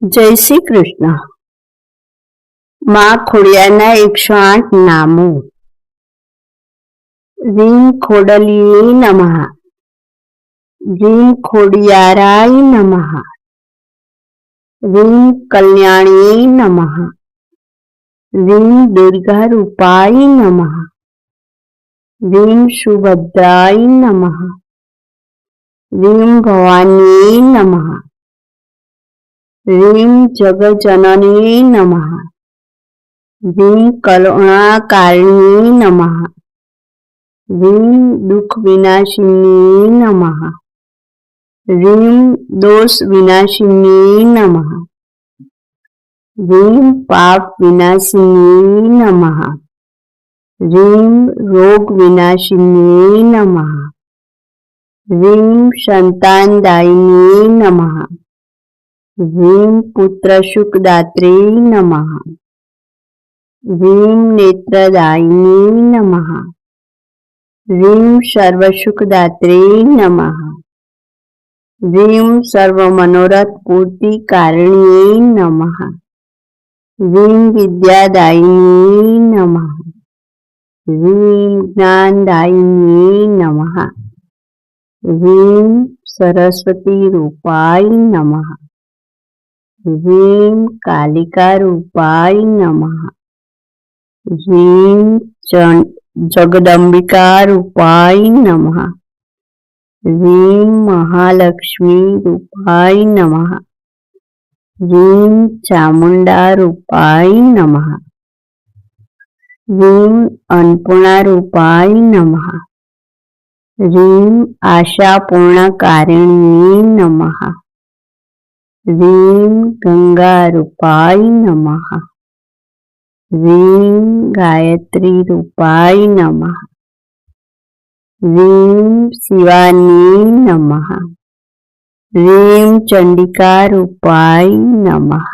જય શ્રી કૃષ્ણ. માં ખોડિયારના 108 નામો. રીમ ખોડલીએ નમઃ. રીમ ખોડિયારાય નમઃ. રીમ કલ્યાણીએ નમઃ. રીમ દુર્ગા રૂપાય નમઃ. રીમ સુભદ્રાય નમઃ. રીમ ભવાનીએ નમઃ. રીમ જગજનની નમઃ. રીમ કરુણાકારિણી નમઃ. રીમ દુઃખ વિનાશિની નમઃ. રીમ દોષ વિનાશિની નમઃ. રીમ પાપ વિનાશિની નમઃ. રીમ રોગ વિનાશિની નમઃ. રીમ સંતાનદાયિની નમઃ. રીમ પુત્ર સુખદાત્રી નમઃ. રીમ નેત્રદાયિની નમઃ. રીમ સર્વસુખદાત્રી નમઃ. રીમ સર્વમનોરથ પૂર્તિકારિણી નમઃ. રીમ વિદ્યાદાયિની નમઃ. રીમ જ્ઞાનદાયિની નમઃ. રીમ સરસ્વતી રૂપાય નમઃ. રીમ કાલિકા રૂપાય નમઃ. રીમ જગદંબિકા રૂપાય નમઃ. રીમ મહાલક્ષ્મી રૂપાય નમઃ. રીમ ચામુંડા રૂપાય નમઃ. રીમ અન્નપૂર્ણા રૂપાય નમઃ. રીમ આશાપૂર્ણકારિણી નમઃ. રીમ ગંગા રૂપાય નમઃ. રીમ ગાયત્રી રૂપાય નમઃ. રીમ શિવાની નમઃ. રીમ ચંડિકા રૂપાય નમઃ.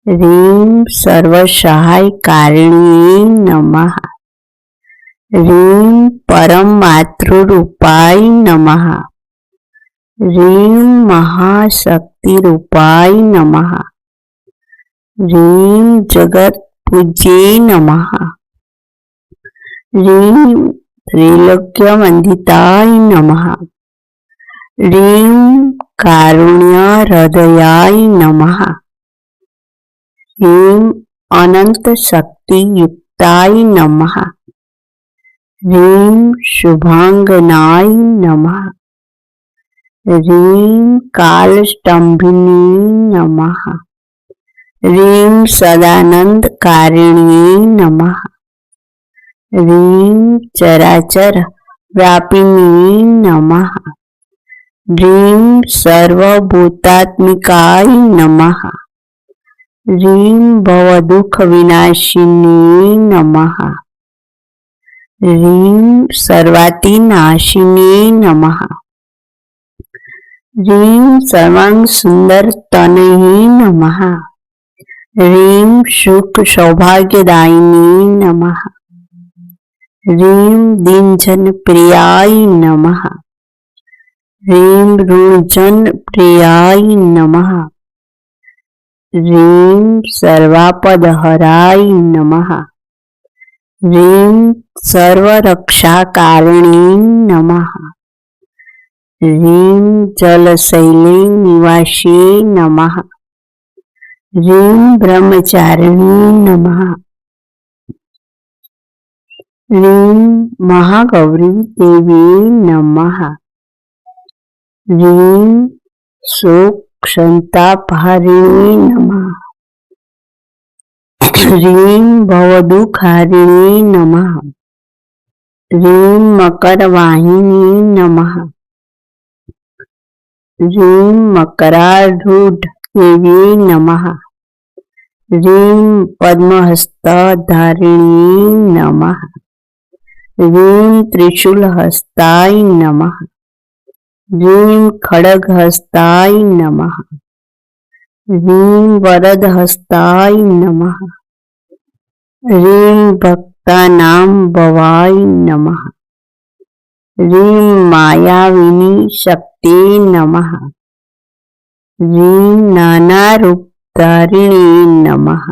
રીમ સર્વસહાયકારિણી નમઃ. રીમ પરમ માતૃરૂપાય નમઃ. રીમ મહાશક્તિ રૂપાય નમઃ. રીમ જગત પૂજ્યે નમઃ. રીમ ત્રિલોક્યવંદિતાય નમઃ. રીમ કારુણ્ય હૃદયાય નમઃ. રીમ અનંત શક્તિયુક્તાય નમઃ. રીમ શુભાંગનાય નમઃ. રીમ કાલસ્તંભિની નમઃ. રીમ સદાનંદકારિણી નમઃ. રીમ ચરાચર વ્યાપિની નમઃ. રીમ સર્વભૂતાત્મિકાય નમઃ. રીમ ભવદુઃખ વિનાશિની નમઃ. રીમ સર્વાતિનાશિની નમઃ. રીમ સર્વાંગ સુંદર તનયે નમઃ. રીમ સુખ સૌભાગ્યદાયિની નમઃ. રીમ દીનજન પ્રિયાય નમઃ. રીમ ઋણજન પ્રિયાય નમઃ. રીમ સર્વાપદહરાય નમઃ. રીમ સર્વરક્ષાકારિણી નમઃ. રીમ જલશૈલે નિવાસી નમઃ. રીમ બ્રહ્મચારિણી નમઃ. રીમ મહાગૌરી દેવી નમઃ. રીમ શોક સંતાપહારિણી નમઃ. રીમ ભવદુઃખહારિણી નમઃ. રીમ મકરવાહિની નમઃ. રીમ મકરારૂઢ દેવી નમઃ. રીમ પદ્મહસ્તધારિણી નમઃ. રીમ ત્રિશૂલહસ્તાય નમઃ. રીમ ખડગહસ્તાય નમઃ. રીમ વરદહસ્તાય નમઃ. રીમ ભક્તાનામ ભવાય નમઃ. રીમ માયાવિની શક્તિ નમઃ. ह्रीं नानारूपधारिणी नमः।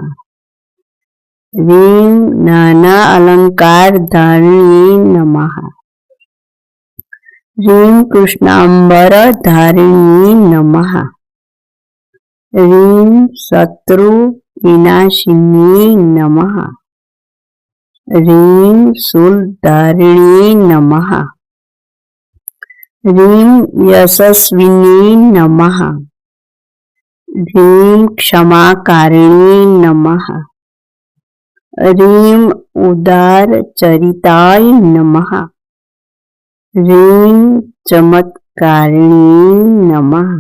ह्रीं नाना अलंकारधारिणी नमः। ह्रीं कृष्णांबरधारिणी नमः। ह्रीं शत्रुविनाशिनी नमः। ह्रीं शूलधारिणी नमः। ह्रीं यशस्विनी नमः। ह्रीं क्षमाकारिणी नमः। ह्रीं उदारचरिताय नमः। ह्रीं चमत्कारिणी नमः।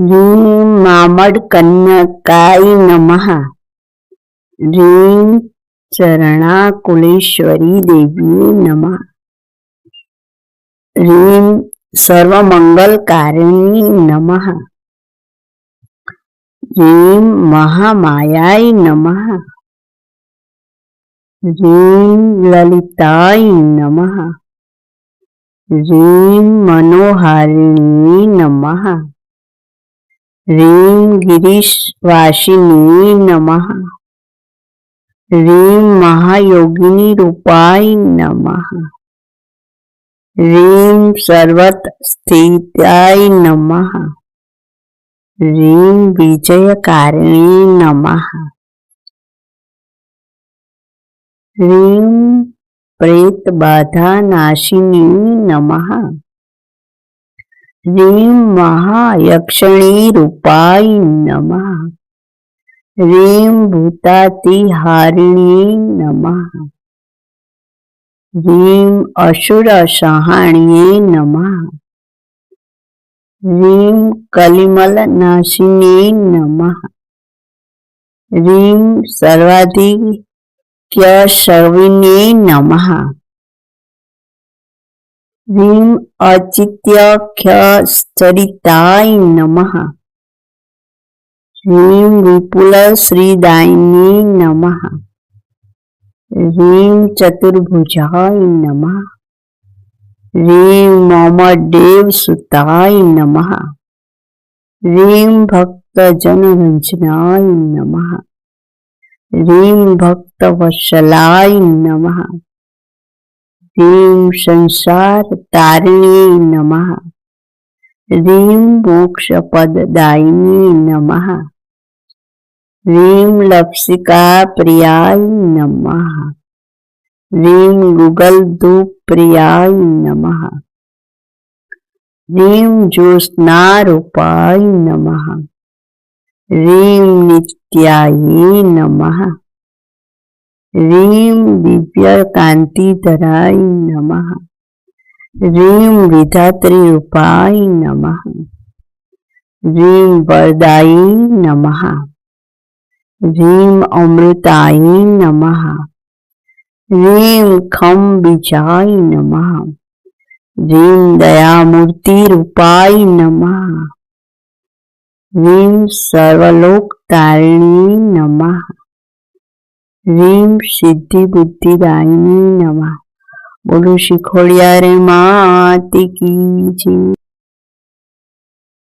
ह्रीं मामडकन्यकाय नमः। ह्रीं चरणाकुलेश्वरी देवी नमः। ह्रीं सर्वमंगलकारिणी नमः। ह्रीं महामायाय नमः। ह्रीं ललिताय नमः। ह्रीं मनोहारिणी नमः। ह्रीं गिरीशवासिनी नमः। ह्रीं महायोगिनी रूपाय नमः। ह्रीं सर्वतस्थिताय नमः। ह्रीं विजयकारिणी नमः। ह्रीं प्रेतबाधानाशिनी नमः। ह्रीं महायक्षिणी रूपाय नमः। ह्रीं भूतातिहारिणी नमः। ह्रीं असुरसहाण्ये नमः। ह्रीं कलिमलनाशिनी नमः। ह्रीं सर्वाधिक्यशविने नमः। ह्रीं अचित्याख्यश्चरिताय नमः। ह्रीं विपुलश्रीदायिनी नमः। ह्रीं चतुर्भुजाय नमः। ह्रीं ममदेवसुताय नमः। ह्रीं भक्तजनरञ्जनाय नमः। ह्रीं भक्तवत्सलाय नमः। ह्रीं संसारतारिणी नमः। ह्रीं मोक्षपददायिनी नमः। ह्रीं लप्सिकाप्रियाय नमः। ह्रीं गुगलधूपप्रियाय नमः। ह्रीं ज्योत्स्नारूपाय नमः। ह्रीं नित्यायै नमः। ह्रीं दिव्यकान्तिधराय नमः। ह्रीं विधात्रीरूपाय नमः। ह्रीं वरदायै नमः। ह्रीं अमृतायै नमः। ह्रीं खम्बीजाय नमः। ह्रीं दयामूर्तिरूपाय नमः। ह्रीं सर्वलोकतारिणी नमः। ह्रीं सिद्धिबुद्धिदायिनी नमः। बोलो श्री खोड़ियार मात की जय।